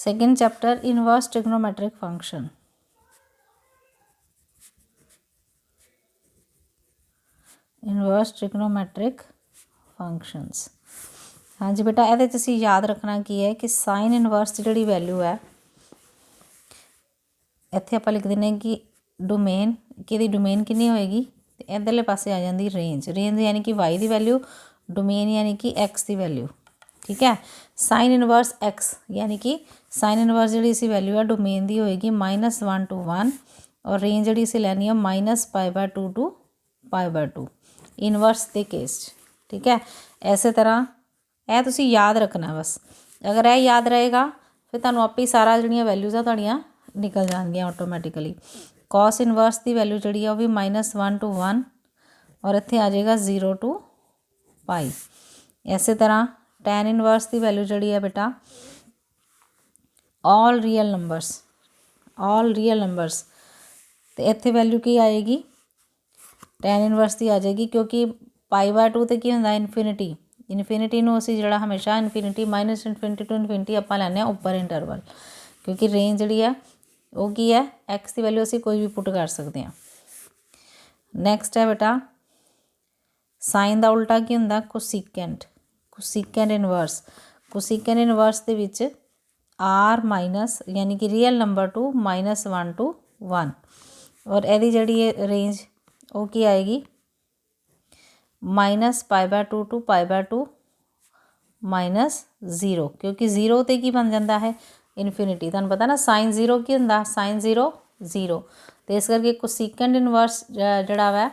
Second chapter inverse trigonometric function. Inverse trigonometric functions. हाँ जी बेटा, ये तुसीं याद रखना की है कि साइन इनवर्स की जिहड़ी वैल्यू है, इत्थे आपां लिख दिंदे कि डोमेन कि डोमेन कितनी होएगी, तो इधरले पासे आ जाती रेंज। रेंज यानी कि वाई की वैल्यू, डोमेन यानी कि एक्स की वैल्यू। ठीक है, साइन इनवर्स एक्स यानी कि साइन इनवर्स जी असी वैल्यू है डोमेन की होएगी -1 to 1 और रेंज जी असी लैनी है -π/2 to π/2 इनवर्स के केस। ठीक है, इस तरह यह तुसीं याद रखना बस। अगर यह याद रहेगा फिर तुहानूं आपे सारा जिहड़ियां वैल्यूज़ आ तुहाड़ियां निकल जाएंगियां ऑटोमैटिकली। कॉस इनवर्स की वैल्यू जी है वह भी -1 to 1 और इत्थे आ जाएगा 0 to π। इस तरह टैन इनवर्स की वैल्यू जी है बेटा ऑल रियल नंबरस, तो इत्थे वैल्यू की आएगी टैन इनवर्स की आ जाएगी, क्योंकि π/2 तो की होंदा इनफिनिटी। इनफिनिटी नूं असीं जिहड़ा हमेशा इनफिनिटी -इनफिनिटी टू इनफिनिटी आपां लैंदे आं उपर इंटरवल, क्योंकि रेंज जिहड़ी है वो की है एक्स की वैल्यू असीं कोई भी पुट कर सकते हैं। नैक्सट है बेटा साइन का उल्टा की होंदा कोसीकेंट। कोसीकेंट इनवर्स दे विच आर माइनस यानी कि रियल नंबर टू -1 to 1 और यदी जी रेंज वो की आएगी -π/2 to π/2 -0, क्योंकि 0 तो की बन जाता है इनफिनिटी। तुहानूं पता ना साइन 0 की होंदा, साइन 0 0, तो इस करके कोसीकेंट इनवर्स जिहड़ा वै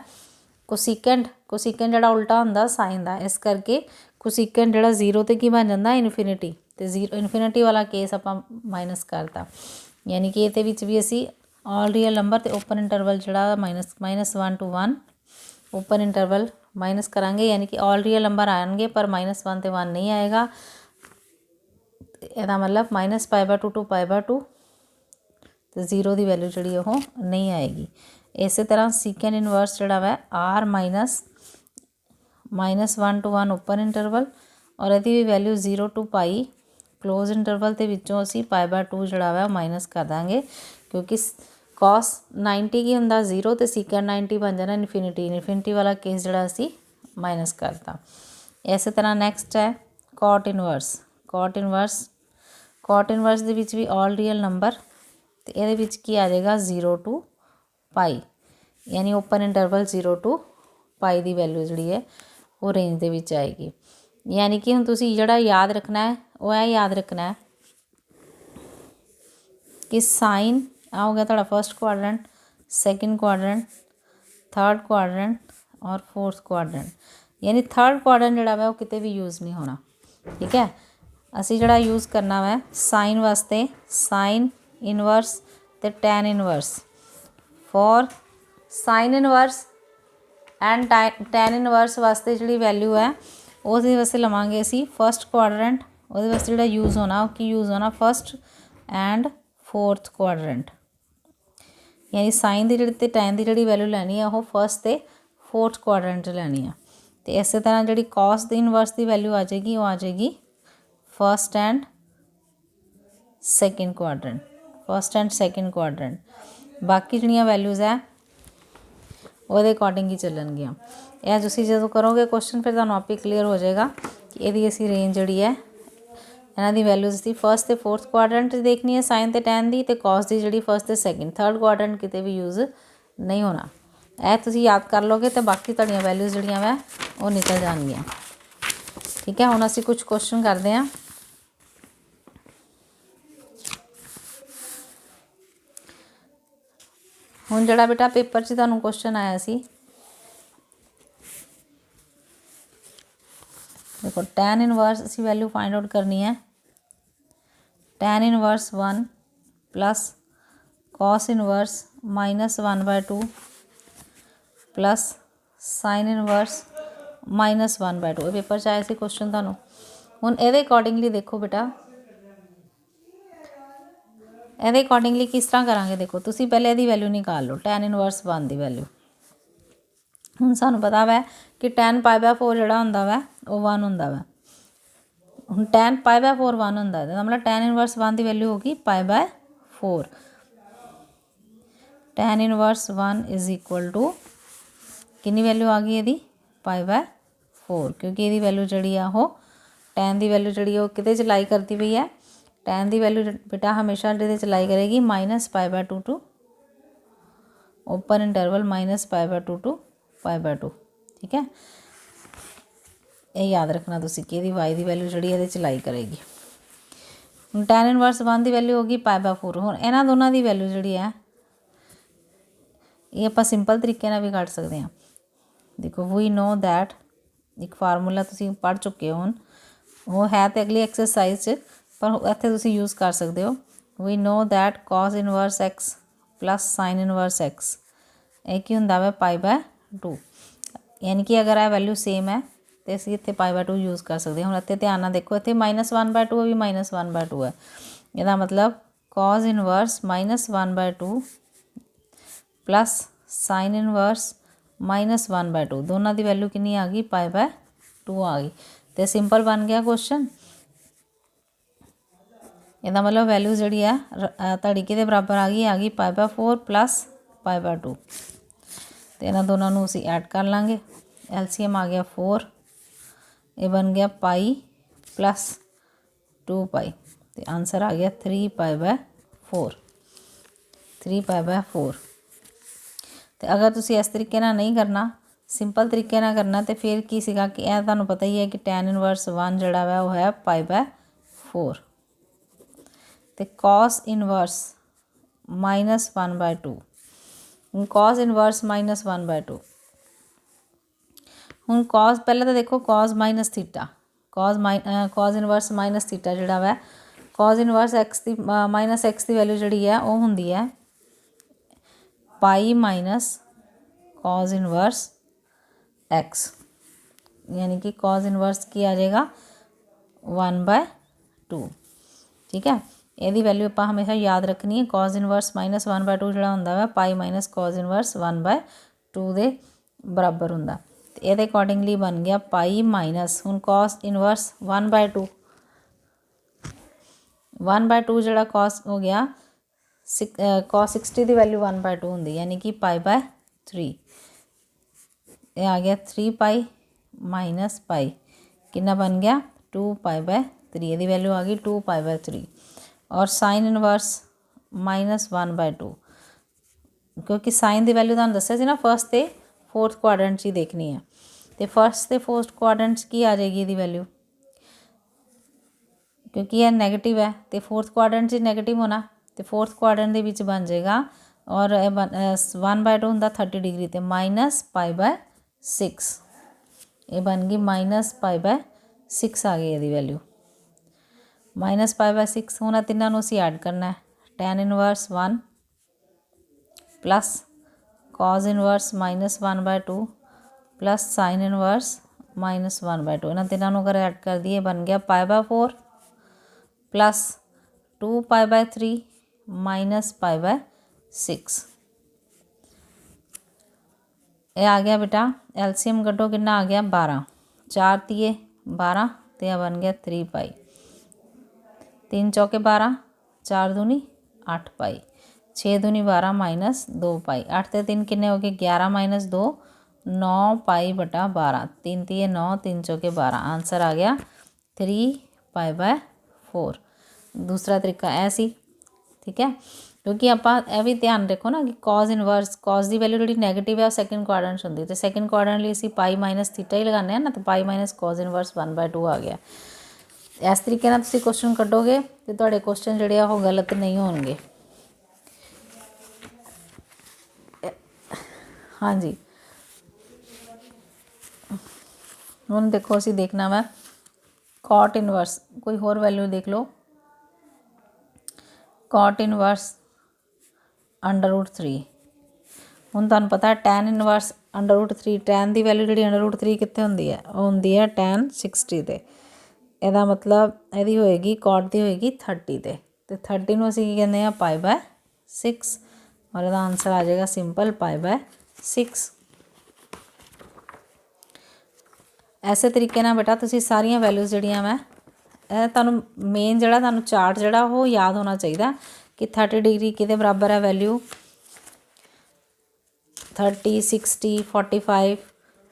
कोसीकेंट जिहड़ा उल्टा होंदा साइन का, इस करके कोसीकेंट जिहड़ा 0 तो की बन जाता इनफिनिटी, तो 0 इनफिनिटी वाला केस आपां माइनस करता। यानी कि ये भी असी ऑल रियल नंबर तो ओपन इंटरवल जिहड़ा -1 to 1 ओपन इंटरवल माइनस करांगे, यानी कि ऑल रियल नंबर आएंगे पर -1 तो 1 नहीं आएगा। इसदा मतलब -π/2 to π/2 तो 0 की वैल्यू जी वो नहीं आएगी। इस तरह सीकेंड इनवर्स जोड़ा वै आर -1 to 1 ओपन इंटरवल और यदि भी वैल्यू 0 to π क्लोज इंटरवल के विचों असी π/2 जोड़ा वै माइनस कर देंगे, क्योंकि कॉस 90 की होंदा 0 तो सीकेंड 90 बन जाना इनफिनिटी वाला केस जोड़ा असी माइनस करता। इस तरह नैक्सट है कॉट इनवर्स दे विच भी ऑल रियल नंबर, तो ये की आ जाएगा 0 to π यानी ओपन इंटरवल 0 to π की वैल्यू जी है वो रेंज दे विच आएगी। यानी कि हुण तुसीं जिहड़ा याद रखना है वो यह याद रखना है कि साइन आ हो गया तुहाडा first quadrant, second quadrant, third quadrant और फोर्थ क्वाड्रेंट। यानी थर्ड क्वाड्रेंट जिहड़ा वै वो किते भी यूज़ नहीं होना। ठीक है, असी जिहड़ा यूज़ करना वै साइन वास्ते साइन इनवर्स ते tan inverse. For sine inverse and tan inverse वास्ते जिहड़ी वैल्यू है उस वास्ते लवांगे असी फर्स्ट क्वाड्रेंट। उहदे वास्ते जिहड़ा यूज़ होना कि यूज़ होना फर्स्ट एंड फोर्थ क्वाड्रेंट। यानी साइन की जी टैन की जी वैल्यू लैनी है वो फर्स्ट तो फोर्थ क्वाड्रेंट लैनी है। तो इस तरह जी कॉस द इनवर्स की वैल्यू आ जाएगी वो आ जाएगी फर्स्ट एंड सैकेंड क्वाड्रेंट। बाकी जिहड़ियां वैल्यूज़ है वो अकॉर्डिंग ही चलनगियां। यह तुसीं जो करोगे क्वेश्चन फिर तुहानूं आपे क्लीयर हो जाएगा कि यदी असी रेंज जी है इन्हां दी वैल्यूज़ असीं फर्स्ट तो फोर्थ क्वाड्रेंट देखनी है साइन ते टैन दी, ते कॉस की जी फर्स्ट तो सैकेंड, थर्ड क्वाड्रेंट किते भी यूज़ नहीं होना। यह तुसीं याद कर लोगे तो बाकी तुहाड़ियां वैल्यूज़ जिहड़ियां वै वो निकल जाणगियां। ठीक है, हुण असीं कुछ क्वेश्चन करते हैं। हुण जिहड़ा बेटा पेपर 'च तुहानूं क्वेश्चन आया सी, देखो टैन इनवर्स असी वैल्यू फाइंड आउट करनी है। Tan inverse 1 plus cos inverse -1/2 plus sine inverse -1/2। ये पेपर 'च आया सी क्वेश्चन तुहानूं। हुण इहदे अकॉर्डिंगली देखो बेटा, इहदे अकॉर्डिंगली किस तरह करांगे। देखो तुसीं पहले इहदी वैल्यू निकाल लो टैन इनवर्स 1 की वैल्यू। हुण सानूं पता वै कि टैन π/4 जिहड़ा हुंदा वै वो 1 हुंदा वै। ਹੁਣ tan π/4 1 ਹੁੰਦਾ ਇਹਦਾ ਮਤਲਬ tan ਇਨਵਰਸ 1 ਦੀ ਵੈਲਿਊ ਹੋਗੀ π/4। tan inverse 1 is equal to ਕਿੰਨੀ ਵੈਲਿਊ ਆ ਗਈ ਇਹਦੀ π/4 ਕਿਉਂਕਿ ਇਹਦੀ ਵੈਲਿਊ ਜਿਹੜੀ ਆ ਉਹ tan ਦੀ ਵੈਲਿਊ ਜਿਹੜੀ ਉਹ ਕਿਤੇ 'ਚ ਲਾਈ ਕਰਦੀ ਪਈ ਹੈ। tan ਦੀ ਵੈਲਿਊ ਬੇਟਾ ਹਮੇਸ਼ਾ ਇਹਦੇ 'ਚ ਲਾਈ ਕਰੇਗੀ -π/2 ਟੂ ओपन इंटरवल -π/2 टू π/2। ठीक है, ये याद रखना तुसी कि ਇਹਦੀ y ਦੀ ਵੈਲਿਊ ਜਿਹੜੀ ਇਹਦੇ 'ਚ ਲਾਈ ਕਰੇਗੀ। ਹੁਣ tan ਇਨਵਰਸ 1 ਦੀ ਵੈਲਿਊ ਹੋਗੀ π/4। ਹੁਣ ਇਹਨਾਂ ਦੋਨਾਂ ਦੀ ਵੈਲਿਊ ਜਿਹੜੀ ਹੈ ਇਹ ਆਪਾਂ ਸਿੰਪਲ ਤਰੀਕੇ ਨਾਲ ਵੀ ਕੱਢ ਸਕਦੇ ਹਾਂ। ਦੇਖੋ ਵੀ ਨੋ ਦੈਟ ਇੱਕ ਫਾਰਮੂਲਾ ਤੁਸੀਂ ਪੜ੍ਹ ਚੁੱਕੇ ਹੋ ਹੁਣ, ਉਹ ਹੈ ਤੇ ਅਗਲੀ ਐਕਸਰਸਾਈਜ਼ 'ਚ ਪਰ ਇੱਥੇ ਤੁਸੀਂ ਯੂਜ਼ ਕਰ ਸਕਦੇ ਹੋ। We know that cos inverse x plus sine inverse x ਇਹ ਕੀ ਹੁੰਦਾ ਵਾ π/2 ਯਾਨੀ ਕਿ ਅਗਰ ਇਹ ਵੈਲਿਊ ਸੇਮ ਹੈ ਤੇ ਅਸੀਂ ਇੱਥੇ π/2 ਯੂਜ਼ ਕਰ ਸਕਦੇ ਹਾਂ। ਹੁਣ ਇੱਥੇ ਧਿਆਨ ਨਾਲ ਦੇਖੋ ਇੱਥੇ -1/2 ਵੀ -1/2 ਹੈ, ਇਹਦਾ ਮਤਲਬ cos inverse -1/2 plus sine inverse -1/2 ਦੋਨਾਂ ਦੀ ਵੈਲਿਊ ਕਿੰਨੀ ਆ ਗਈ π/2 ਆ ਗਈ ਤੇ ਸਿੰਪਲ ਬਣ ਗਿਆ ਕੁਐਸਚਨ। ਇਹਦਾ ਮਤਲਬ ਵੈਲਿਊ ਜਿਹੜੀ ਹੈ ਤੁਹਾਡੀ ਕਿਹਦੇ ਬਰਾਬਰ ਆ ਗਈ π/4 प्लस π/2 ਤੇ ਇਹਨਾਂ ਦੋਨਾਂ ਨੂੰ ਅਸੀਂ ਐਡ ਕਰ ਲਾਂਗੇ। LCM ਆ ਗਿਆ 4, ਇਹ ਬਣ ਗਿਆ π प्लस 2π ਤੇ ਆਨਸਰ ਆ ਗਿਆ 3π/4 3π/4। ਤੇ ਅਗਰ ਤੁਸੀਂ ਇਸ ਤਰੀਕੇ ਨਾਲ ਨਹੀਂ ਕਰਨਾ, ਸਿੰਪਲ ਤਰੀਕੇ ਨਾਲ ਕਰਨਾ ਤੇ ਫਿਰ ਕੀ ਸੀਗਾ ਕਿ ਇਹ ਤੁਹਾਨੂੰ ਪਤਾ ਹੀ ਹੈ ਕਿ tan ਇਨਵਰਸ 1 ਜਿਹੜਾ ਵਾ ਉਹ ਹੈ π/4 ਤੇ cos ਇਨਵਰਸ -1/2। ਹੁਣ cos ਇਨਵਰਸ -1/2 ਹੁਣ cos ਪਹਿਲਾਂ ਤਾਂ ਦੇਖੋ cos minus theta cos inverse minus theta ਜਿਹੜਾ ਵਾ cos ਇਨਵਰਸ x ਦੀ -x ਦੀ ਵੈਲਿਊ ਜਿਹੜੀ ਹੈ ਉਹ ਹੁੰਦੀ ਹੈ π ਮਾਈਨਸ cos ਇਨਵਰਸ x यानी कि cos इनवर्स की आ जाएगा 1/2। ठीक है, ਇਹਦੀ ਵੈਲਿਊ ਆਪਾਂ ਹਮੇਸ਼ਾ ਯਾਦ ਰੱਖਣੀ ਹੈ। cos ਇਨਵਰਸ -1/2 ਜਿਹੜਾ ਹੁੰਦਾ ਵਾ π ਮਾਈਨਸ cos ਇਨਵਰਸ 1/2 ਦੇ ਬਰਾਬਰ ਹੁੰਦਾ ਤੇ ਇਹਦੇ ਅਕੋਰਡਿੰਗਲੀ ਬਣ ਗਿਆ π ਮਾਈਨਸ ਹੁਣ cos ਇਨਵਰਸ 1/2 ਜਿਹੜਾ cos ਹੋ ਗਿਆ cos 60 ਦੀ ਵੈਲਿਊ 1/2 ਹੁੰਦੀ ਯਾਨੀ ਕਿ π/3 ਇਹ ਆ ਗਿਆ 3π ਮਾਈਨਸ π ਕਿੰਨਾ ਬਣ ਗਿਆ 2π/3 ਇਹਦੀ ਵੈਲਿਊ ਆ ਗਈ 2π/3 और साइन इनवर्स -1/2 क्योंकि साइन की वैल्यू तुहानूं दस्सिया सी ना फर्स्ट ते फोर्थ क्वाड्रेंट 'ਚ ही देखनी है तो फर्स्ट ते फोर्थ क्वाड्रेंट 'ਚ की आ जाएगी इसकी वैल्यू क्योंकि यह नैगेटिव है तो फोर्थ क्वाड्रेंट 'ਚ नैगेटिव होना तो फोर्थ क्वाड्रेंट के विच बन जाएगा और 1/2 होंदा 30 डिग्री तो -π/6 ये बन गई -π/6 आ गई इसकी वैल्यू -π/6। ਹੁਣ ਤਿੰਨਾਂ ਨੂੰ ਅਸੀਂ ਐਡ ਕਰਨਾ ਹੈ tan inverse 1 plus cos inverse -1/2 plus sin inverse -1/2 ਇਹਨਾਂ ਤਿੰਨਾਂ ਨੂੰ ਅਗਰ ਐਡ ਕਰ ਦਈਏ ਬਣ ਗਿਆ π/4 प्लस 2π/3 -π/6 ਇਹ ਆ ਗਿਆ ਬੇਟਾ। LCM ਕੱਢੋ ਕਿੰਨਾ ਆ ਗਿਆ 12 4 ਤੀਏ 12 ਤੇ ਆ ਬਣ ਗਿਆ 3π 3 ਚੌਕੇ 12 4 दूनी 8π 6 दूनी 12 माइनस 2π 8 ਤੇ 3 किन्ने हो गए 11 माइनस 2 9π/12 3 तीए 9 3 चौके 12 आंसर आ गया 3π/4। दूसरा तरीका ऐसी ठीक है क्योंकि आप भी ध्यान रखो ना कि cos इनवर्स cos की वैल्यू जी नैगेटिव है सैकेंड क्वाड्रेंट होंगी तो सैकेंड क्वाड्रेंट लिए असीं π माइनस थीटा ही लगाने ना तो π माइनस cos इनवर्स 1/2 आ गया। इस तरीके नाल तुसीं क्वेश्चन कड्डोगे तो तुहाडे क्वेश्चन जिहड़े आ ओह गलत नहीं होणगे। हाँ जी हुण देखो असीं देखना वा cot इनवर्स कोई होर वैल्यू देख लो cot इनवर्स √3 हुण तुहानूं पता tan इनवर्स √3 tan की वैल्यू जिहड़ी √3 कित्थे हुंदी है ओह हुंदी है tan 60 ते ਇਹਦਾ ਮਤਲਬ ਇਹਦੀ ਹੋਏਗੀ cot ਦੀ ਹੋਏਗੀ 30 ਤੇ 30 ਨੂੰ ਅਸੀਂ ਕੀ ਕਹਿੰਦੇ ਆ π/6 ਔਰ ਇਹਦਾ ਆਨਸਰ ਆ ਜਾਏਗਾ ਸਿੰਪਲ π/6। ਐਸੇ ਤਰੀਕੇ ਨਾਲ ਬੇਟਾ ਤੁਸੀਂ ਸਾਰੀਆਂ ਵੈਲਿਊਜ਼ ਜਿਹੜੀਆਂ ਮੈਂ ਤੁਹਾਨੂੰ ਮੇਨ ਜਿਹੜਾ ਤੁਹਾਨੂੰ ਚਾਰਟ ਜਿਹੜਾ ਉਹ ਯਾਦ ਹੋਣਾ ਚਾਹੀਦਾ ਕਿ 30 ਡਿਗਰੀ ਕਿਹਦੇ ਬਰਾਬਰ ਹੈ ਵੈਲਿਊ 30 60 45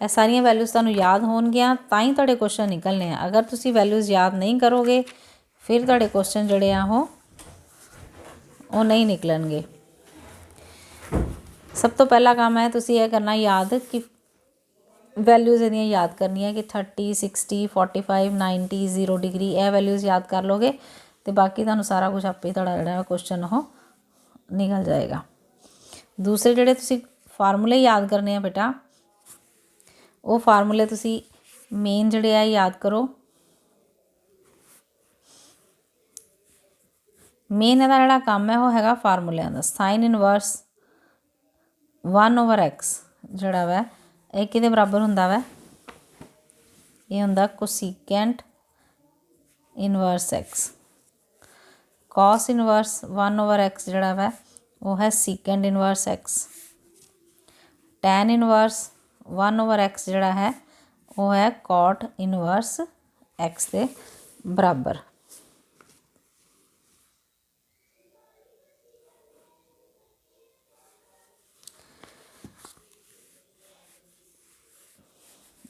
ਇਹ ਸਾਰੀਆਂ ਵੈਲਿਊਜ਼ ਤੁਹਾਨੂੰ ਯਾਦ ਹੋਣਗੀਆਂ ਤਾਂ ਹੀ ਤੁਹਾਡੇ ਕੁਐਸਚਨ ਨਿਕਲਣੇ ਆ। ਅਗਰ ਤੁਸੀਂ ਵੈਲਿਊਜ਼ ਯਾਦ ਨਹੀਂ ਕਰੋਗੇ ਫਿਰ ਤੁਹਾਡੇ ਕੁਐਸਚਨ ਜਿਹੜੇ ਆ ਉਹ ਨਹੀਂ ਨਿਕਲਣਗੇ। ਸਭ ਤੋਂ ਪਹਿਲਾ ਕੰਮ ਹੈ ਤੁਸੀਂ ਇਹ ਕਰਨਾ ਯਾਦ ਕਿ ਵੈਲਿਊਜ਼ ਇਹਦੀਆਂ ਯਾਦ ਕਰਨੀਆਂ ਕਿ 30 60 45 90 0 ਡਿਗਰੀ ਇਹ ਵੈਲਿਊਜ਼ ਯਾਦ ਕਰ ਲੋਗੇ ਤੇ ਬਾਕੀ ਤੁਹਾਨੂੰ ਸਾਰਾ ਕੁਝ ਆਪੇ ਤੁਹਾਡਾ ਜਿਹੜਾ ਕੁਐਸਚਨ ਉਹ ਨਿਕਲ ਜਾਏਗਾ। ਦੂਸਰੇ ਜਿਹੜੇ ਤੁਸੀਂ ਫਾਰਮੂਲੇ ਯਾਦ ਕਰਨੇ ਆ ਬੇਟਾ ਉਹ ਫਾਰਮੂਲੇ ਤੁਸੀਂ ਮੇਨ ਜਿਹੜੇ ਆ ਯਾਦ ਕਰੋ। ਮੇਨ ਇਹਦਾ ਜਿਹੜਾ ਕੰਮ ਹੈ ਉਹ ਹੈਗਾ ਫਾਰਮੂਲਿਆਂ ਦਾ। ਸਾਈਨ ਇਨਵਰਸ 1/x ਜਿਹੜਾ ਵਾ ਇਹ ਕਿਹਦੇ ਬਰਾਬਰ ਹੁੰਦਾ ਵਾ ਇਹ ਹੁੰਦਾ cosecant inverse x। cos inverse 1/x ਜਿਹੜਾ ਵਾ ਉਹ ਹੈ secant inverse x। tan inverse 1/x ਜਿਹੜਾ ਹੈ ਉਹ ਹੈ cot ਇਨਵਰਸ x ਦੇ ਬਰਾਬਰ।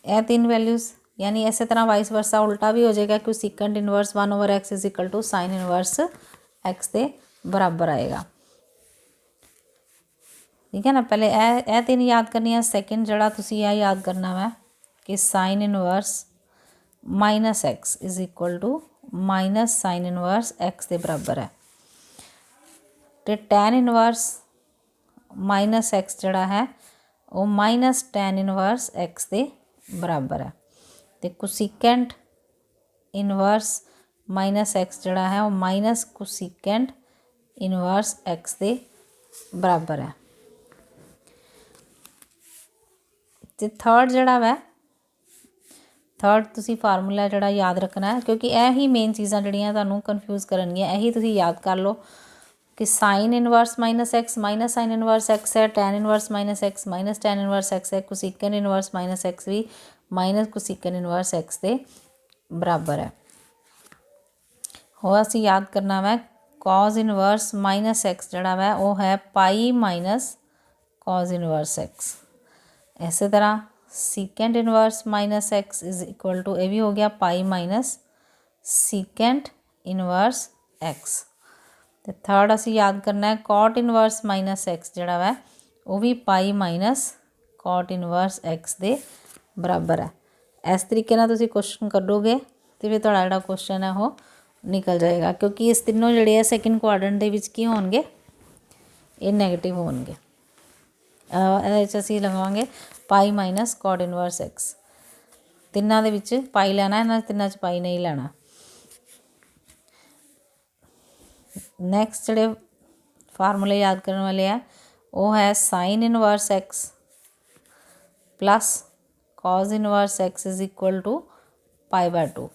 ਇਹ तीन वैल्यूज़ यानी इस तरह वाइस वर्सा उल्टा भी हो जाएगा कि secant inverse 1/x is equal to sine inverse x के बराबर आएगा। ठीक है ना। पहले ए तीन याद करनी है। सैकेंड जड़ा तुसी यह याद करना है कि sine inverse -x is equal to minus sine inverse x के बराबर है। तो टैन इनवर्स -x जड़ा है वो माइनस टैन इनवर्स x के बराबर है। तो कोसीकेंट इनवर्स -x जड़ा है वो माइनस कोसीकेंट इनवर्स x के बराबर है। तो थर्ड जड़ा वै थर्ड तुसी फार्मूला जड़ा याद रखना है क्योंकि यही मेन चीज़ां जड़ियां तुहानूं कन्फ्यूज़ करनगियां। यही तुसी याद कर लो कि sine inverse -x minus sine inverse x है। Tan inverse -x minus tan inverse x है। कोसीकेंट इनवर्स -x भी माइनस कोसीकेंट इनवर्स x के बराबर है। हो असी याद करना वै कॉज इनवर्स -x जड़ा वै वो है pi minus cos inverse x। इस तरह secant inverse -x is equal to ये भी हो गया pi minus secant inverse x। तो थर्ड असी याद करना है कॉट इनवर्स -x जड़ा वै वो भी pi minus cot inverse x दे बराबर है। इस तरीके नाल तुसीं क्वेश्चन करोगे तो फिर तुहाडा जिहड़ा क्वेश्चन है वो निकल जाएगा क्योंकि इस तीनों जिहड़े है सैकेंड क्वाड्रेंट दे विच की होणगे ये नैगेटिव होणगे। इहदे विच असीं लगावांगे pi minus cot inverse x। तिन्नां दे विच पाई लैना इन्हां तिन्नां च पाई नहीं लैना। नैक्सट जिहड़े फार्मूले याद करने वाले हैं वो है sine inverse x plus cos inverse x is equal to π/2।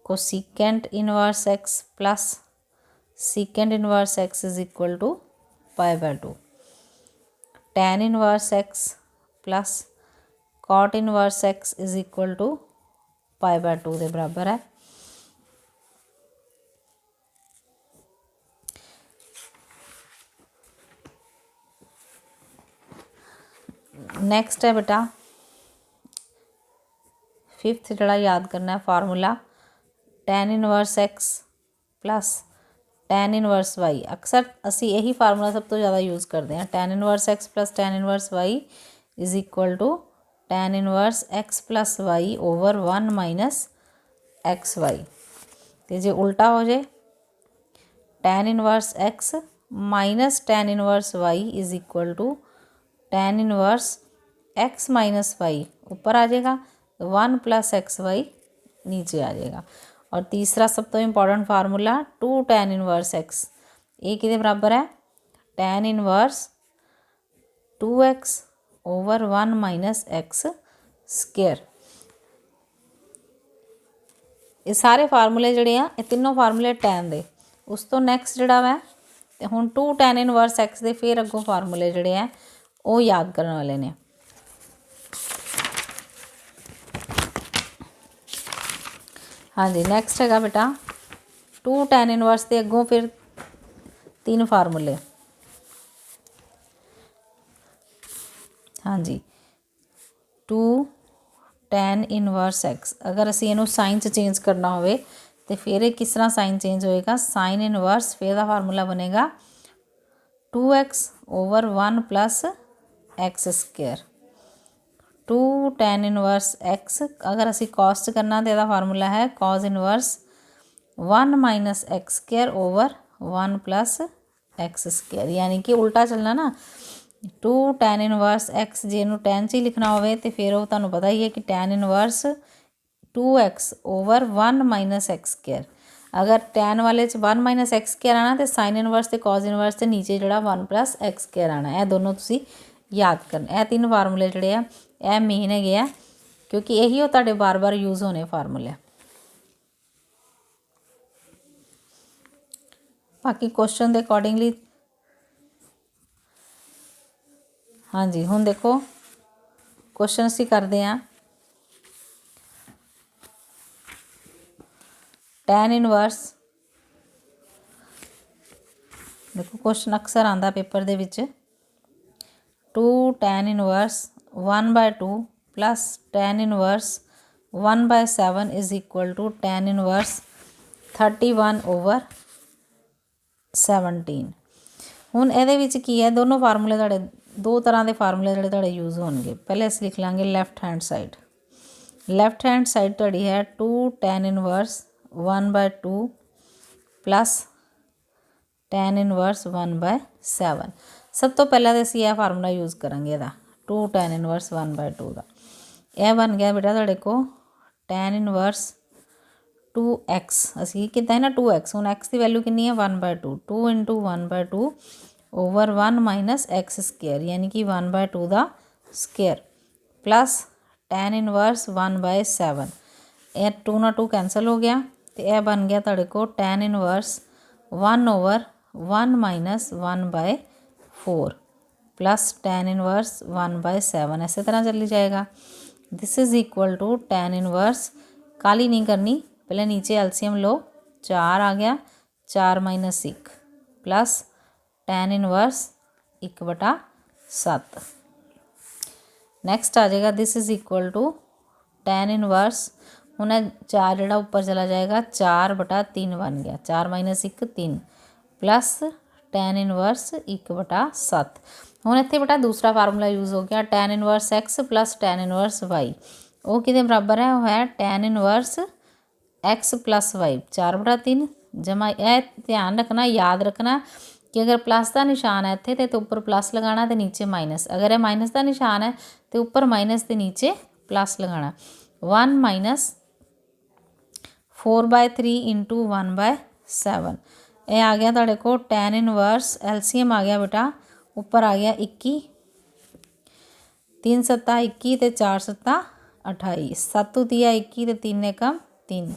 Cosecant inverse x plus secant inverse x is equal to π/2। Tan inverse x plus cot inverse x is equal to π/2 के बराबर है। नैक्सट है बेटा fifth जड़ा याद करना है formula tan inverse x plus tan inverse y। अक्सर असी यही फार्मूला सब तो ज़्यादा यूज़ करते हैं। Tan inverse x plus tan inverse y is equal to tan inverse x plus y over 1 minus x y. तो जे उल्टा हो जाए tan inverse x minus tan inverse y is equal to tan inverse x minus y ऊपर आ जाएगा 1 plus x Y नीचे आ जाएगा। और तीसरा सब तो important formula 2 tan inverse x ये किसके बराबर है tan inverse 2x over 1 minus x square. ये सारे फार्मूले जिहड़े आ ये तीनों फार्मूले टैन दे। उस तो नैक्सट जिहड़ा वा ते हुण 2 टैन इनवर्स x दे फिर अगों फार्मूले जिहड़े आ वो याद करने वाले ने। हाँ जी नैक्सट है बेटा 2 tan इनवर्स के अगों फिर 3 फार्मूले। हाँ जी 2 tan इनवर्स x अगर असी इनू साइन च चेंज करना होवे तो फिर ये किस तरह साइन चेंज होएगा साइन इनवर्स फिर दा फार्मूला बनेगा 2x over 1 plus x square 2 tan inverse x अगर असी कॉस करना तो यदा फार्मूला है cos inverse 1 minus x square over 1 plus x square यानी कि उल्टा चलना ना 2 tan इनवर्स x जे नू tan च ही लिखना होवे तो फिर वो तुहानू पता ही है कि tan inverse 2x over 1 minus x square अगर tan वाले च 1 माइनस एक्स स्क्वेयर आना तो साइन इनवर्स तो कॉज इनवर्स तो नीचे जोड़ा 1 प्लस एक्स स्क्वेयर आना यह दोनों तुसी याद करना। यह 3 फार्मूले जोड़े आ यह मेन है क्योंकि यही वो तुहाडे बार बार यूज़ होने फार्मूले। बाकी क्वेश्चन के अकॉर्डिंगली हाँ जी हुण देखो क्वेश्चन असी करते हैं tan इनवर्स देखो क्वेश्चन अक्सर आता पेपर दे विच 2 tan inverse 1/2 plus tan inverse 1/7 is equal to tan inverse 31 over 17। हुण इहदे विच की है दोनों फार्मूले तुहाडे दो तरह के फार्मूले जोड़े तुहाडे यूज़ होणगे। पहले असीं लिख लांगे लैफ्ट हैंड साइड तुहाडी है 2 tan inverse 1/2 plus tan inverse 1/7। सब तो पहला तो असीं यह फार्मूला यूज़ करांगे इहदा 2 tan इनवर्स 1/2 का। यह बन गया बेटा तुहाडे को tan इनवर्स 2x असीं कितना है ना 2x हुण x की वैल्यू कितनी है 1/2 2 into 1/2 over 1 minus x square यानी कि 1/2 का स्क्वेयर प्लस tan इनवर्स 1/7 यह 2 ना 2 कैंसल हो गया तो यह बन गया तुहाडे को tan inverse 1 over 1 minus 1/4 plus tan inverse 1/7 इसी तरह चली जाएगा। This is equal to tan inverse काली नहीं करनी पहले नीचे एलसीएम लो 4 आ गया 4 minus 1 plus tan inverse 1/7। Next आ जाएगा this is equal to tan inverse हुण 4 जोड़ा उपर चला जाएगा 4/3 बन गया 4 माइनस 1 3 प्लस tan इनवर्स 1/7। हुण इत्थे बेटा दूसरा फार्मूला यूज़ हो गया tan inverse x plus tan inverse y वो किहदे बराबर है वो है tan inverse x plus y 4/3 जमा यह ध्यान रखना याद रखना कि अगर प्लस का निशान है इत्थे तो उपर प्लस लगाना तो नीचे माइनस अगर यह माइनस का निशान है तो उपर माइनस के नीचे प्लस लगाना 1 माइनस 4/3 इंटू 1/7 यह आ गया तुहाडे को tan इनवर्स एलसीएम आ गया बेटा उपर आ गया 21 3 सत्ता 21 तो 4 सत्ता 28 7 तिया 21 तो 3 एकम 3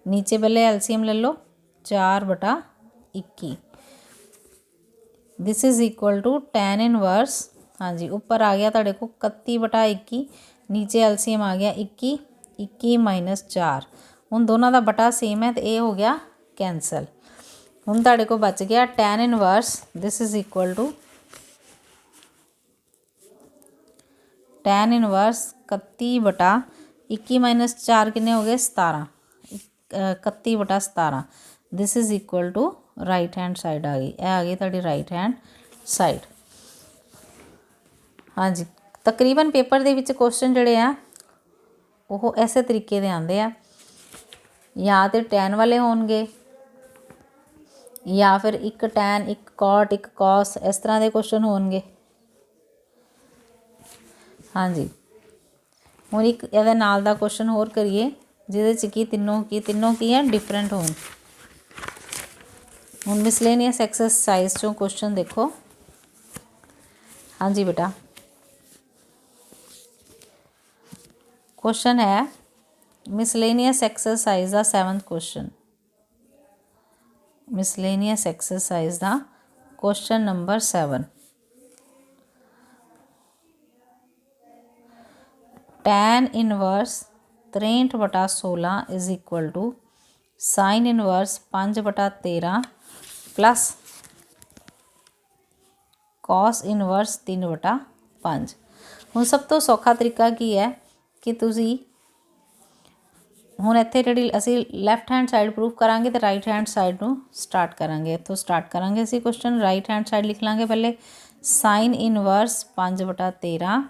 नीचे पहले एलसीएम ले लो 4/21 this is equal to tan inverse हाँ जी ऊपर आ गया तुहाडे को 31/21 नीचे एलसीएम आ गया 21 21 माइनस 4 हुण दोनों का बटा सेम है तो ये हो गया कैंसल। हुण तुहाडे को बच गया tan inverse this is equal to tan inverse 31/21 minus 4 कितने हो गए 17 31/17 this is equal to right hand side आ गई यह आ गई तुहाडी राइट हैंड साइड। हाँ जी तकरीबन पेपर दे विच क्वेश्चन जोड़े आ वो इस तरीके दे आंदे आ या तो tan वाले होणगे या फिर एक tan एक cot एक cos इस तरह के क्वेश्चन होणगे। हाँ जी हुण एक इहदे नाल दा क्वेश्चन होर करिए जिहदे च कि तीनों की है डिफरेंट होण। हुण मिसलेनियस एक्सरसाइज चों क्वेश्चन देखो। हाँ जी बेटा क्वेश्चन है मिसलेनियस एक्सरसाइज का 7th क्वेश्चन मिसलेनियस एक्सरसाइज का question number 7 tan inverse 63/16 is equal to sine inverse 5/13 plus cos inverse 3/5। ਹੁਣ ਸਭ ਤੋਂ ਸੌਖਾ ਤਰੀਕਾ ਕੀ ਹੈ ਕਿ ਤੁਸੀਂ ਹੁਣ ਇੱਥੇ ਜਿਹੜੀ ਅਸੀਂ ਲੈਫਟ ਹੈਂਡ ਸਾਈਡ ਪ੍ਰੂਫ ਕਰਾਂਗੇ ਅਤੇ ਰਾਈਟ ਹੈਂਡ ਸਾਈਡ ਨੂੰ ਸਟਾਰਟ ਕਰਾਂਗੇ। ਇੱਥੋਂ ਸਟਾਰਟ ਕਰਾਂਗੇ ਅਸੀਂ ਕੁਐਸਚਨ। ਰਾਈਟ ਹੈਂਡ ਸਾਈਡ ਲਿਖ ਲਾਂਗੇ ਪਹਿਲੇ ਸਾਈਨ ਇਨਵਰਸ 5/13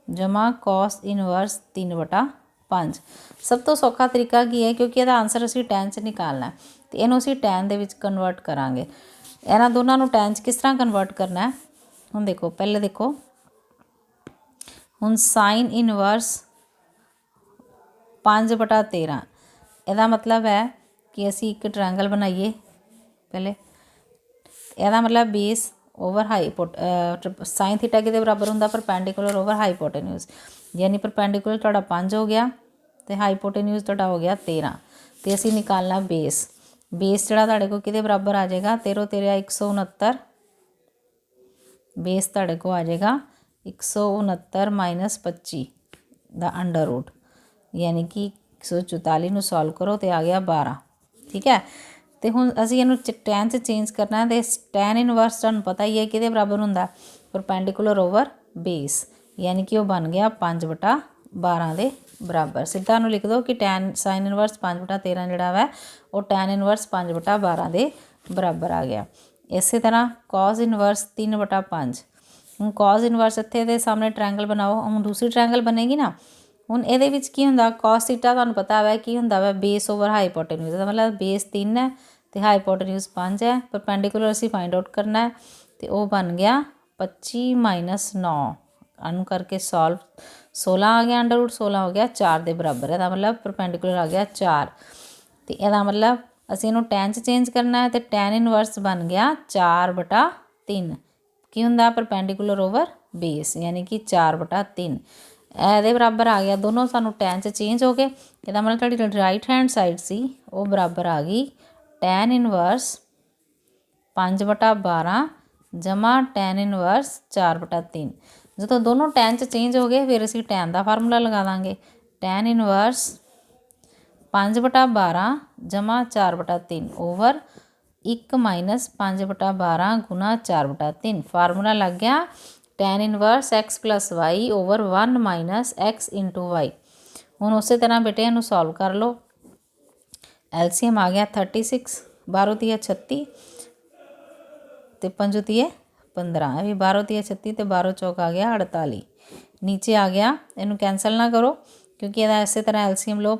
ਜਮਾ ਕੌਸ ਇਨਵਰਸ 3/5। ਸਭ ਤੋਂ ਸੌਖਾ ਤਰੀਕਾ ਕੀ ਹੈ, ਕਿਉਂਕਿ ਇਹਦਾ ਆਨਸਰ ਅਸੀਂ ਟੈਨ 'ਚ ਨਿਕਾਲਣਾ ਅਤੇ ਇਹਨੂੰ ਅਸੀਂ ਟੈਨ ਦੇ ਵਿੱਚ ਕਨਵਰਟ ਕਰਾਂਗੇ। ਇਹਨਾਂ ਦੋਨਾਂ ਨੂੰ ਟੈਨ 'ਚ ਕਿਸ ਤਰ੍ਹਾਂ ਕਨਵਰਟ ਕਰਨਾ ਹੈ, ਹੁਣ ਦੇਖੋ। ਪਹਿਲੇ ਦੇਖੋ ਹੁਣ ਸਾਈਨ ਇਨਵਰਸ 5/13 ਇਹਦਾ ਮਤਲਬ ਹੈ ਕਿ ਅਸੀਂ ਇੱਕ ਟਰਾਇੰਗਲ ਬਣਾਈਏ ਪਹਿਲੇ। ਇਹਦਾ ਮਤਲਬ ਬੇਸ ਓਵਰ ਸਾਈਨ ਥੀਟਾ ਕਿਹਦੇ ਬਰਾਬਰ ਹੁੰਦਾ, ਪਰਪੈਂਡੀਕੂਲਰ ਓਵਰ ਹਾਈਪੋਟੇਨਿਊਜ਼। ਯਾਨੀ ਪਰਪੈਂਡੀਕੂਲਰ ਤੁਹਾਡਾ 5 ਹੋ ਗਿਆ ਅਤੇ ਹਾਈਪੋਟੇਨਿਊਜ਼ ਤੁਹਾਡਾ ਹੋ ਗਿਆ 13। ਅਤੇ ਅਸੀਂ ਨਿਕਾਲਣਾ ਬੇਸ। ਬੇਸ ਜਿਹੜਾ ਤੁਹਾਡੇ ਕੋਲ ਕਿਹਦੇ ਬਰਾਬਰ ਆ ਜਾਏਗਾ, 13 169। ਬੇਸ ਤੁਹਾਡੇ ਕੋਲ ਆ ਜਾਏਗਾ 169 ਮਾਈਨਸ 25 ਦਾ ਅੰਡਰ ਰੂਟ, ਯਾਨੀ ਕਿ 144 ਨੂੰ ਸੋਲਵ ਕਰੋ ਅਤੇ ਆ ਗਿਆ 12। ਠੀਕ ਹੈ। ਅਤੇ ਹੁਣ ਅਸੀਂ ਇਹਨੂੰ ਟੈਨ 'ਚ ਚੇਂਜ ਕਰਨਾ ਅਤੇ ਟੈਨ ਇਨਵਰਸ ਤੁਹਾਨੂੰ ਪਤਾ ਹੀ ਹੈ ਕਿਹਦੇ ਬਰਾਬਰ ਹੁੰਦਾ, ਪਰਪੈਂਡੀਕੂਲਰ ਓਵਰ ਬੇਸ, ਯਾਨੀ ਕਿ ਉਹ ਬਣ ਗਿਆ 5/12 ਦੇ ਬਰਾਬਰ। ਸਿੱਧਾ ਨੂੰ ਲਿਖ ਦਿਓ ਕਿ ਟੈਨ ਸਾਈਨ ਇਨਵਰਸ 5/13 ਜਿਹੜਾ ਵਾ ਉਹ ਟੈਨ ਇਨਵਰਸ 5/12 ਦੇ ਬਰਾਬਰ ਆ ਗਿਆ। ਇਸੇ ਤਰ੍ਹਾਂ ਕੌਸ ਇਨਵਰਸ 3/5। ਹੁਣ ਕੌਸ ਇਨਵਰਸ ਇੱਥੇ ਦੇ ਸਾਹਮਣੇ ਟਰਾਇੰਗਲ ਬਣਾਓ। ਹੁਣ ਦੂਸਰੀ ਟਰਾਇੰਗਲ ਬਣੇਗੀ ਨਾ। ਹੁਣ ਇਹਦੇ ਵਿੱਚ ਕੀ ਹੁੰਦਾ, ਕੌਸ ਥੀਟਾ ਤੁਹਾਨੂੰ ਪਤਾ ਵਾ ਕੀ ਹੁੰਦਾ ਵਾ, ਬੇਸ ਓਵਰ ਹਾਈਪੋਟੇਨਿਊਜ਼ ਦਾ ਮਤਲਬ ਬੇਸ 3 ਹੈ ਅਤੇ ਹਾਈਪੋਟੇਨਿਊਜ਼ 5 ਹੈ। ਪਰਪੈਂਡੀਕੂਲਰ ਅਸੀਂ ਫਾਈਂਡ ਆਊਟ ਕਰਨਾ ਹੈ ਅਤੇ ਉਹ ਬਣ ਗਿਆ 25 ਮਾਈਨਸ 9। ਇਹਨੂੰ ਕਰਕੇ ਸੋਲਵ 16 ਆ ਗਿਆ, ਅੰਡਰ ਰੂਟ 16 ਹੋ ਗਿਆ 4 ਦੇ ਬਰਾਬਰ। ਇਹਦਾ ਮਤਲਬ ਪਰਪੈਂਡੀਕੂਲਰ ਆ ਗਿਆ 4 ਅਤੇ ਇਹਦਾ ਮਤਲਬ ਅਸੀਂ ਇਹਨੂੰ ਟੈਨ 'ਚ ਚੇਂਜ ਕਰਨਾ ਹੈ ਅਤੇ ਟੈਨ ਇਨਵਰਸ ਬਣ ਗਿਆ 4/3। ਕੀ ਹੁੰਦਾ, ਪਰਪੈਂਡੀਕੂਲਰ ਓਵਰ ਬੇਸ, ਯਾਨੀ ਕਿ 4/3 ਇਹਦੇ ਬਰਾਬਰ ਆ ਗਿਆ। ਦੋਨੋਂ ਸਾਨੂੰ ਟੈਨ 'ਚ ਚੇਂਜ ਹੋ ਗਏ। ਇਹਦਾ ਮਤਲਬ ਤੁਹਾਡੀ ਰਾਈਟ ਹੈਂਡ ਸਾਈਡ ਸੀ ਉਹ ਬਰਾਬਰ ਆ ਗਈ ਟੈਨ ਇਨਵਰਸ 5/12 ਜਮਾ ਟੈਨ ਇਨਵਰਸ 4/3। ਜਦੋਂ ਦੋਨੋਂ ਟੈਨ 'ਚ ਚੇਂਜ ਹੋ ਗਏ ਫਿਰ ਅਸੀਂ ਟੈਨ ਦਾ ਫਾਰਮੂਲਾ ਲਗਾ ਦਾਂਗੇ। ਟੈਨ ਇਨਵਰਸ 5/12 ਜਮਾ 4/3 ਓਵਰ 1 ਮਾਈਨਸ 5/12 ਗੁਣਾ 4/3। ਫਾਰਮੂਲਾ ਲੱਗ ਗਿਆ tan inverse x plus y over 1 minus x into y. ਹੁਣ ਉਸੇ ਤਰ੍ਹਾਂ ਬੇਟੇ ਇਹਨੂੰ ਸੋਲਵ ਕਰ ਲਓ। ਐਲਸੀਐਮ ਆ ਗਿਆ 36, 12 ਤੀਆ 36 ਅਤੇ 5 ਤੀਏ 15। ਇਹ ਵੀ 12 ਤੀਆ 36 ਅਤੇ 12 ਚੌਕ ਆ ਗਿਆ 48। ਨੀਚੇ ਆ ਗਿਆ, ਇਹਨੂੰ ਕੈਂਸਲ ਨਾ ਕਰੋ ਕਿਉਂਕਿ ਇਹਦਾ ਇਸੇ ਤਰ੍ਹਾਂ ਐਲਸੀਐਮ ਲਓ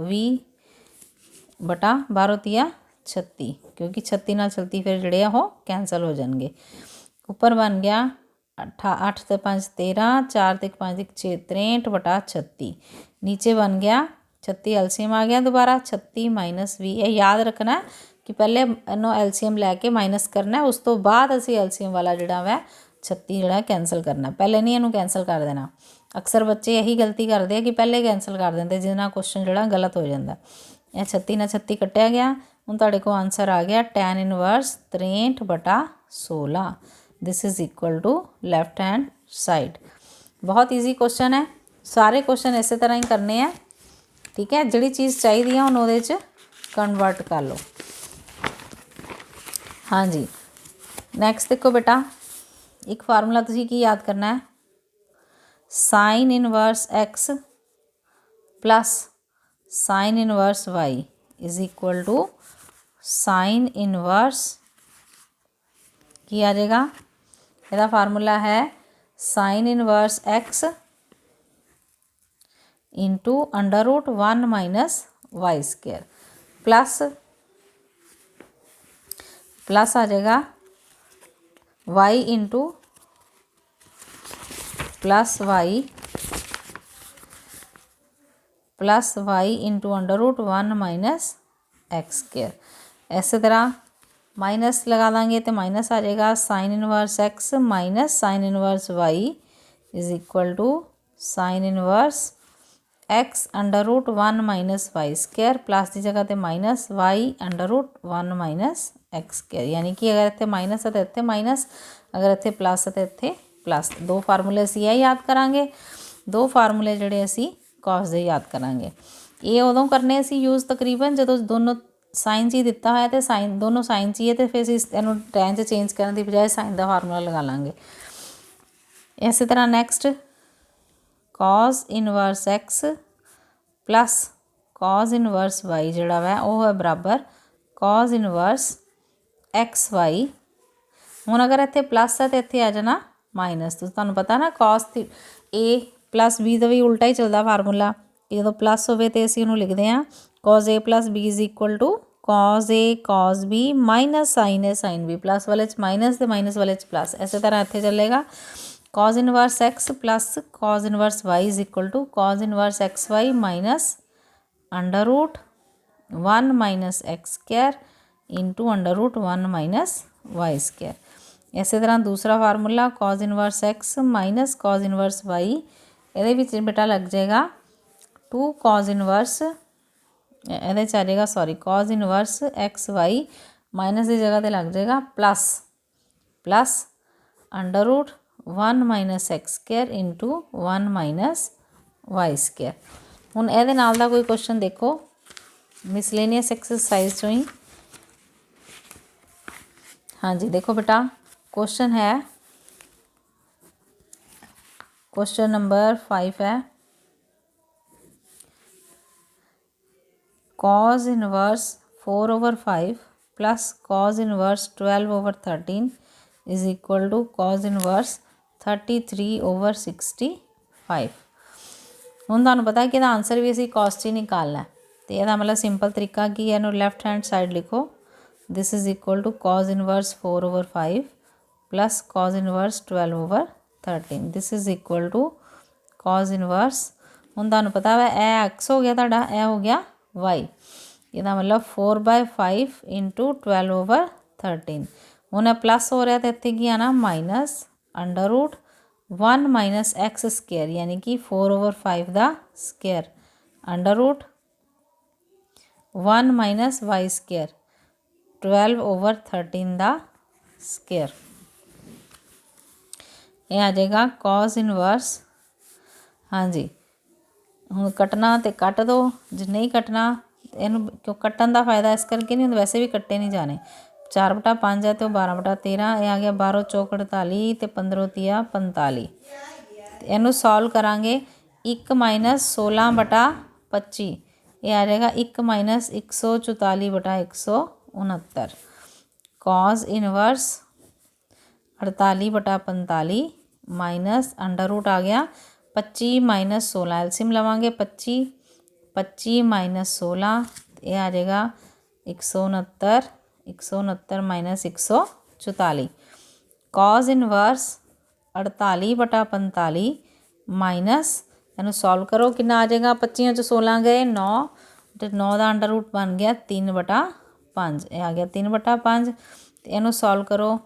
20/12 ਤੀਆ 36, ਕਿਉਂਕਿ 36 ਨਾਲ 36 ਫਿਰ ਜਿਹੜੇ ਆ ਉਹ ਕੈਂਸਲ ਹੋ ਜਾਣਗੇ। ਉੱਪਰ ਬਣ ਗਿਆ 8 ਤੇ 5 13, 4 ਤੇ 5 6 63/36। ਨੀਚੇ ਬਣ ਗਿਆ 36 ਐਲਸੀਐਮ ਆ ਗਿਆ ਦੁਬਾਰਾ 36 ਮਾਈਨਸ 20। ਇਹ ਯਾਦ ਰੱਖਣਾ ਕਿ ਪਹਿਲੇ ਇਹਨੂੰ ਐਲਸੀਐਮ ਲੈ ਕੇ ਮਾਈਨਸ ਕਰਨਾ, ਉਸ ਤੋਂ ਬਾਅਦ ਅਸੀਂ ਐਲਸੀਐਮ ਵਾਲਾ ਜਿਹੜਾ ਵਾ 36 ਜਿਹੜਾ ਕੈਂਸਲ ਕਰਨਾ। ਪਹਿਲੇ ਨਹੀਂ ਇਹਨੂੰ ਕੈਂਸਲ ਕਰ ਦੇਣਾ। ਅਕਸਰ ਬੱਚੇ ਇਹੀ ਗਲਤੀ ਕਰਦੇ ਆ ਕਿ ਪਹਿਲੇ ਕੈਂਸਲ ਕਰ ਦਿੰਦੇ, ਜਿਹਦੇ ਨਾਲ ਕੁਐਸਚਨ ਜਿਹੜਾ ਗਲਤ ਹੋ ਜਾਂਦਾ। ਇਹ 36 ਨਾਲ 36 ਕੱਟਿਆ ਗਿਆ। ਹੁਣ ਤੁਹਾਡੇ ਕੋਲ ਆਨਸਰ ਆ ਗਿਆ tan inverse 63/16। This is equal to left hand side. ਬਹੁਤ ਈਜ਼ੀ ਕੁਐਸਚਨ ਹੈ। ਸਾਰੇ ਕੁਐਸਚਨ ਇਸੇ ਤਰ੍ਹਾਂ ਹੀ ਕਰਨੇ ਆ। ਠੀਕ ਹੈ, ਜਿਹੜੀ ਚੀਜ਼ ਚਾਹੀਦੀ ਆ ਹੁਣ ਉਹਦੇ 'ਚ ਕਨਵਰਟ ਕਰ ਲਓ। ਹਾਂਜੀ, ਨੈਕਸਟ ਦੇਖੋ ਬੇਟਾ, ਇੱਕ ਫਾਰਮੂਲਾ ਤੁਸੀਂ ਕੀ ਯਾਦ ਕਰਨਾ ਹੈ, sine inverse x plus sine inverse y is equal to sine inverse ਕੀ ਆ ਜਾਏਗਾ। ਇਹਦਾ ਫਾਰਮੂਲਾ ਹੈ sine inverse x into under root 1 minus y square plus आ जाएगा y into plus y into under root 1 minus x square. इसी तरह minus लगा देंगे तो माइनस आ जाएगा sine inverse x minus sine inverse y is equal to sine inverse x under root 1 minus y square plus की जगह तो minus y under root 1 minus x square. यानी कि अगर इतने माइनस है तो इतने माइनस, अगर इतने प्लस है तो इतने प्लस। दो फार्मूले असीं यह याद करांगे, दो फार्मूले जिहड़े असीं कॉस दे याद करांगे। ये उदों करने असीं यूज़ तकरीबन जो दोनों ਸਾਈਨ 'ਚ ਹੀ ਦਿੱਤਾ ਹੋਇਆ ਅਤੇ ਸਾਈਨ ਦੋਨੋਂ ਸਾਈਨ 'ਚ ਹੀ ਹੈ, ਅਤੇ ਫਿਰ ਅਸੀਂ ਇਹਨੂੰ ਟੈਨ 'ਚ ਚੇਂਜ ਕਰਨ ਦੀ ਬਜਾਏ ਸਾਈਨ ਦਾ ਫਾਰਮੂਲਾ ਲਗਾ ਲਾਂਗੇ। ਇਸੇ ਤਰ੍ਹਾਂ next cos inverse x plus cos inverse y ਜਿਹੜਾ ਵਾ ਉਹ ਹੈ ਬਰਾਬਰ cos ਇਨਵਰਸ XY। ਹੁਣ ਅਗਰ ਇੱਥੇ ਪਲੱਸ ਹੈ ਤਾਂ ਇੱਥੇ ਆ ਜਾਣਾ ਮਾਈਨਸ। ਤੁਸੀਂ ਤੁਹਾਨੂੰ ਪਤਾ ਨਾ cos A ਪਲੱਸ B ਦਾ ਵੀ ਉਲਟਾ ਹੀ ਚੱਲਦਾ ਫਾਰਮੂਲਾ ਕਿ ਜਦੋਂ ਪਲੱਸ ਹੋਵੇ ਤਾਂ ਅਸੀਂ ਉਹਨੂੰ ਲਿਖਦੇ ਹਾਂ cos A plus B is equal to cos A cos B minus sin A sin B। Plus ਵਾਲੇ 'ਚ ਮਾਈਨਸ ਅਤੇ ਮਾਈਨਸ ਵਾਲੇ 'ਚ ਪਲੱਸ। ਇਸੇ ਤਰ੍ਹਾਂ ਇੱਥੇ ਚੱਲੇਗਾ cos inverse x plus cos inverse y is equal to cos inverse XY minus under root 1 minus x square into under root 1 minus y square. ਇਸੇ ਤਰ੍ਹਾਂ ਦੂਸਰਾ formula cos inverse x minus cos inverse y, ਇਹਦੇ ਵਿੱਚ ਬੇਟਾ ਲੱਗ ਜਾਏਗਾ 2 cos inverse, ਇਹਦੇ 'ਚ ਆ ਜਾਏਗਾ sorry cos inverse XY minus ਦੀ ਜਗ੍ਹਾ 'ਤੇ ਲੱਗ ਜਾਏਗਾ plus under root 1 minus x square into 1 minus y square. ਹੁਣ ਇਹਦੇ ਨਾਲ ਦਾ ਕੋਈ ਕੁਐਸਚਨ ਦੇਖੋ ਮਿਸਲੇਨੀਅਸ ਐਕਸਰਸਾਈਜ਼ 'ਚੋਂ ਹੀ। ਹਾਂਜੀ ਦੇਖੋ ਬੇਟਾ क्वेश्चन है, क्वेश्चन नंबर 5 है cos inverse 4/5 plus cos inverse 12/13 is equal to cos inverse 33/65। ਹੁਣ ਤੁਹਾਨੂੰ ਪਤਾ ਕਿ ਇਹਦਾ ਆਨਸਰ ਵੀ ਅਸੀਂ cos 'ਚ ਹੀ ਨਿਕਾਲਣਾ ਹੈ, ਅਤੇ ਇਹਦਾ ਮਤਲਬ ਸਿੰਪਲ ਤਰੀਕਾ ਕੀ ਹੈ, ਇਹਨੂੰ ਲੈਫਟ ਹੈਂਡ ਸਾਈਡ ਲਿਖੋ this is equal to cos inverse 4/5 plus cos inverse 12/13 this is equal to cos inverse. ਹੁਣ ਤੁਹਾਨੂੰ ਪਤਾ ਵਾ ਇਹ x ਹੋ ਗਿਆ ਤੁਹਾਡਾ, ਇਹ ਹੋ ਗਿਆ y, ਇਹਦਾ ਮਤਲਬ 4/5 ਇੰਟੂ 12/13। ਹੁਣ ਇਹ ਪਲੱਸ ਹੋ ਰਿਹਾ ਤਾਂ ਇੱਥੇ ਕੀ ਆਣਾ minus under root 1 minus x square ਯਾਨੀ ਕਿ 4/5 ਦਾ square under root 1 minus y square 12/13 ਦਾ ਸਕੁਐਰ। ਇਹ ਆ ਜਾਏਗਾ cos ਇਨਵਰਸ। ਹਾਂਜੀ ਹੁਣ ਕੱਟਣਾ ਤੇ ਕੱਟ ਦਿਓ, ਜੇ ਨਹੀਂ ਕੱਟਣਾ ਇਹਨੂੰ ਕਿਉਂ ਕੱਟਣ ਦਾ ਫਾਇਦਾ ਇਸ ਕਰਕੇ ਨਹੀਂ ਹੁੰਦਾ, ਵੈਸੇ ਵੀ ਕੱਟੇ ਨਹੀਂ ਜਾਣੇ। 4/5 ਹੈ ਅਤੇ ਉਹ 12/13, ਇਹ ਆ ਗਿਆ 12 ਚੌਕ 48 ਅਤੇ 15 ਤੀਆ 45। ਇਹਨੂੰ ਸੋਲਵ ਕਰਾਂਗੇ 1 ਮਾਈਨਸ 16/25, ਇਹ ਆ ਜਾਏਗਾ 1 minus 144/169 cos inverse 48/45 minus under route ਆ ਗਿਆ 25 ਮਾਈਨਸ 16, ਐਲਸੀਐਮ ਲਵਾਂਗੇ 25 ਮਾਈਨਸ 16, ਇਹ ਆ ਜਾਏਗਾ 169 ਮਾਈਨਸ 144 cos ਇਨਵਰਸ 48/45 ਮਾਈਨਸ ਇਹਨੂੰ ਸੋਲਵ ਕਰੋ ਕਿੰਨਾ ਆ ਜਾਏਗਾ, 25 'ਚ 16 ਗਏ 9 ਅਤੇ 9 ਦਾ ਅੰਡਰ ਰੂਟ ਬਣ ਗਿਆ 3/5, ਇਹ ਆ ਗਿਆ 3/5। ਅਤੇ ਇਹਨੂੰ ਸੋਲਵ ਕਰੋ,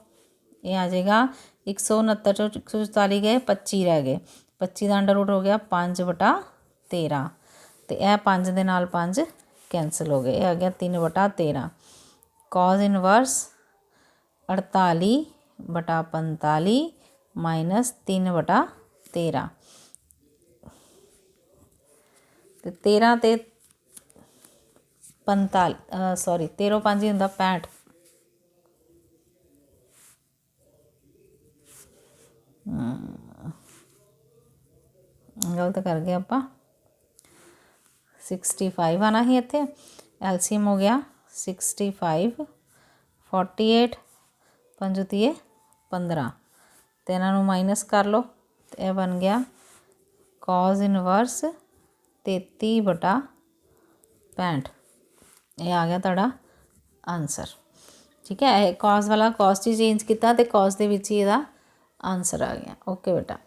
ਇਹ ਆ ਜਾਏਗਾ 169 ਚੋਂ 144 ਗਏ 25 ਰਹਿ ਗਏ, 25 ਦਾ ਅੰਡਰ ਰੂਟ ਹੋ ਗਿਆ 5/13 ਅਤੇ ਇਹ 5 ਦੇ ਨਾਲ 5 ਕੈਂਸਲ ਹੋ ਗਏ, ਇਹ ਆ ਗਿਆ 3/13 cos ਇਨਵਰਸ 48/45 ਮਾਈਨਸ 3/13 ਅਤੇ 13 ਅਤੇ 45 ਸੌਰੀ 13 5 ਹੀ ਹੁੰਦਾ 65। ਗਲਤ ਕਰ ਗਏ ਆਪਾਂ, 65 ਆਣਾ ਸੀ ਇੱਥੇ, ਐਲਸੀਐਮ ਹੋ ਗਿਆ 65 48 5 ਤੀਏ 15 ਅਤੇ ਇਹਨਾਂ ਨੂੰ ਮਾਈਨਸ ਕਰ ਲਓ ਅਤੇ ਇਹ ਬਣ ਗਿਆ cos ਇਨਵਰਸ 33/65, ਇਹ ਆ ਗਿਆ ਤੁਹਾਡਾ ਆਨਸਰ। ਠੀਕ ਹੈ, ਇਹ cos ਵਾਲਾ cos 'ਚ ਚੇਂਜ ਕੀਤਾ ਅਤੇ cos ਦੇ ਵਿੱਚ ਹੀ ਇਹਦਾ ਆਨਸਰ ਆ ਗਿਆ। ਓਕੇ ਬੇਟਾ।